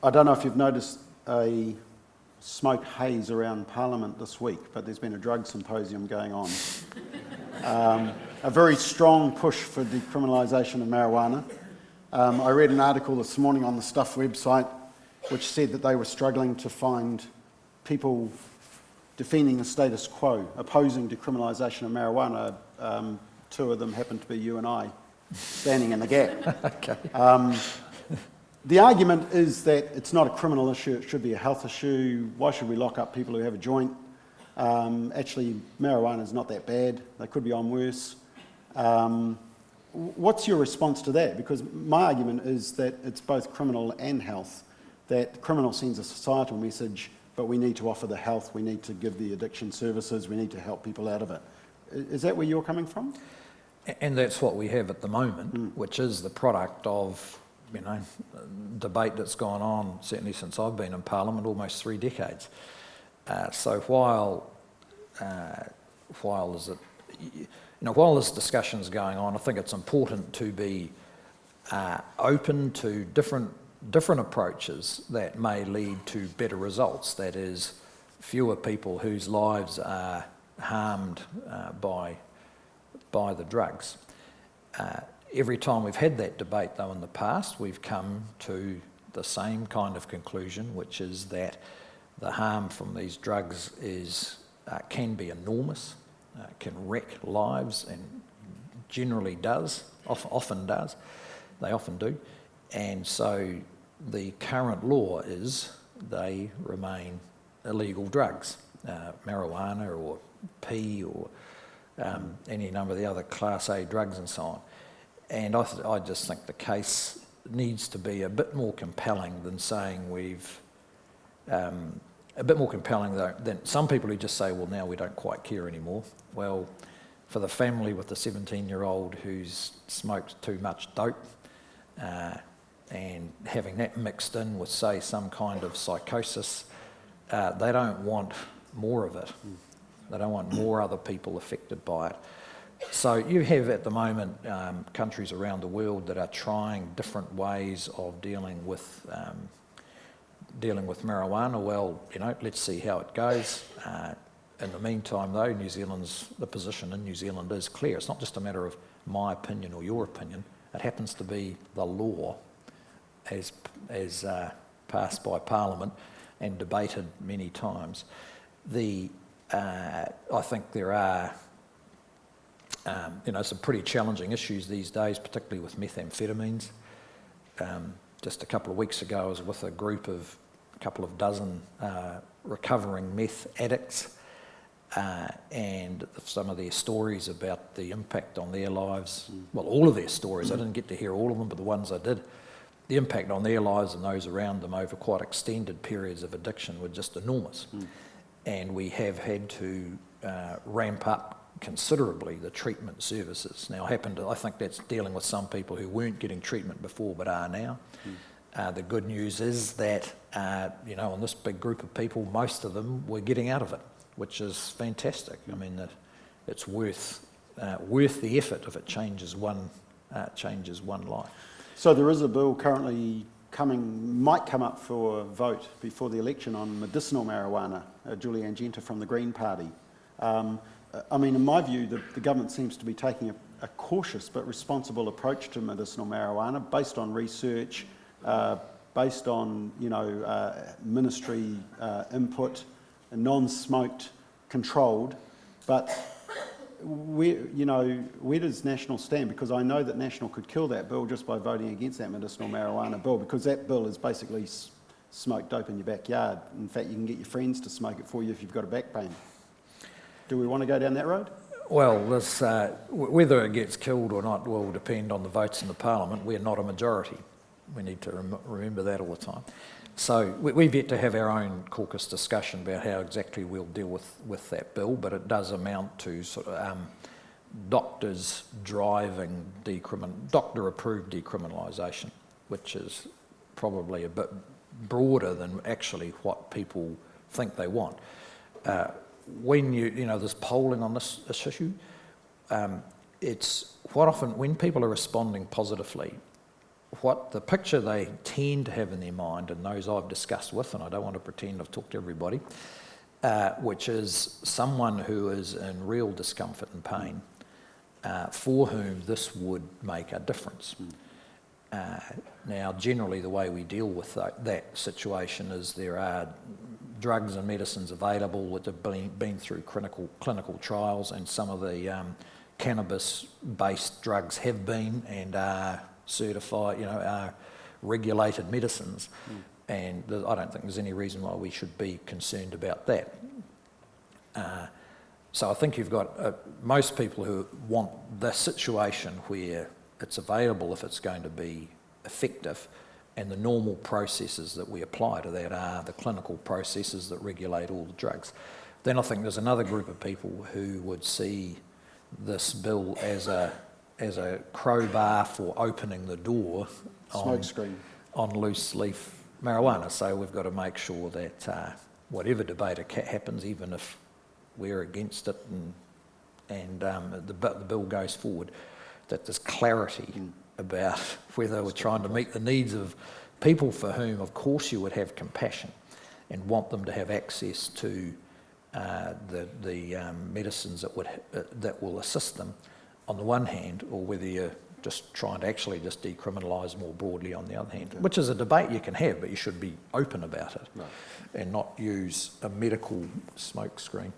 I don't know if you've noticed a smoke haze around Parliament this week, but there's been a drug symposium going on. A very strong push for decriminalisation of marijuana. I read an article this morning on the Stuff website which said that they were struggling to find people defending the status quo, opposing decriminalisation of marijuana. Two of them happen to be you and I, standing in the gap. Okay. The argument is that it's not a criminal issue, it should be a health issue. Why should we lock up people who have a joint? Actually, marijuana is not that bad. They could be on worse. What's your response to that? Because my argument is that it's both criminal and health, that criminal sends a societal message, but we need to offer the health, we need to give the addiction services, we need to help people out of it. Is that where you're coming from? And that's what we have at the moment, which is the product of, debate that's gone on, certainly since I've been in Parliament, almost 3 decades. So while this discussion's going on, I think it's important to be open to different approaches that may lead to better results. That is, fewer people whose lives are harmed by the drugs. Every time we've had that debate, though, in the past, we've come to the same kind of conclusion, which is that the harm from these drugs can be enormous, can wreck lives, and generally does, often does. They often do. And so the current law is they remain illegal drugs, marijuana or P or any number of the other Class A drugs and so on. And I just think the case needs to be a bit more compelling than saying a bit more compelling than some people who just say, well, now we don't quite care anymore. Well, for the family with the 17-year-old who's smoked too much dope and having that mixed in with, say, some kind of psychosis, they don't want more of it. They don't want more other people affected by it. So you have at the moment countries around the world that are trying different ways of dealing with marijuana. Well, let's see how it goes. In the meantime, though, the position in New Zealand is clear. It's not just a matter of my opinion or your opinion. It happens to be the law as passed by Parliament and debated many times. I think there are some pretty challenging issues these days, particularly with methamphetamines. Just a couple of weeks ago, I was with a group of a couple of dozen recovering meth addicts, and some of their stories about the impact on their lives, well, all of their stories, I didn't get to hear all of them, but the ones I did, the impact on their lives and those around them over quite extended periods of addiction were just enormous. And we have had to ramp up considerably the treatment services. Now, I think that's dealing with some people who weren't getting treatment before but are now. The good news is that, on this big group of people, most of them were getting out of it, which is fantastic. I mean, it's worth the effort if it changes one life. So there is a bill currently might come up for vote before the election on medicinal marijuana, Julianne Genter from the Green Party. In my view, the government seems to be taking a cautious but responsible approach to medicinal marijuana based on research, based on ministry input, non-smoked, controlled. But where does National stand? Because I know that National could kill that bill just by voting against that medicinal marijuana bill, because that bill is basically smoke dope in your backyard. In fact, you can get your friends to smoke it for you if you've got a back pain. Do we want to go down that road? Well, whether it gets killed or not will depend on the votes in the Parliament. We're not a majority. We need to remember that all the time. So we've yet to have our own caucus discussion about how exactly we'll deal with that bill, but it does amount to sort of doctors driving doctor-approved decriminalisation, which is probably a bit broader than actually what people think they want. When there's polling on this issue, it's quite often when people are responding positively, what the picture they tend to have in their mind, and those I've discussed with, and I don't want to pretend I've talked to everybody, which is someone who is in real discomfort and pain, for whom this would make a difference. Now, generally, the way we deal with that situation is there are drugs and medicines available that have been through clinical trials, and some of the cannabis-based drugs have been and are certified, are regulated medicines. And I don't think there's any reason why we should be concerned about that. So I think you've got most people who want the situation where it's available if it's going to be effective, and the normal processes that we apply to that are the clinical processes that regulate all the drugs. Then I think there's another group of people who would see this bill as a crowbar for opening the door on loose leaf marijuana. So we've got to make sure that whatever debate happens, even if we're against it and the bill goes forward, that there's clarity about whether we're trying to meet the needs of people for whom, of course, you would have compassion and want them to have access to the medicines that will assist them on the one hand, or whether you're just trying to actually just decriminalise more broadly on the other hand, which is a debate you can have, but you should be open about it and not use a medical smokescreen.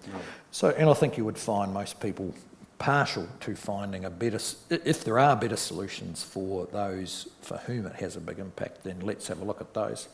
So, and I think you would find most people partial to finding a better, if there are better solutions for those for whom it has a big impact, then let's have a look at those.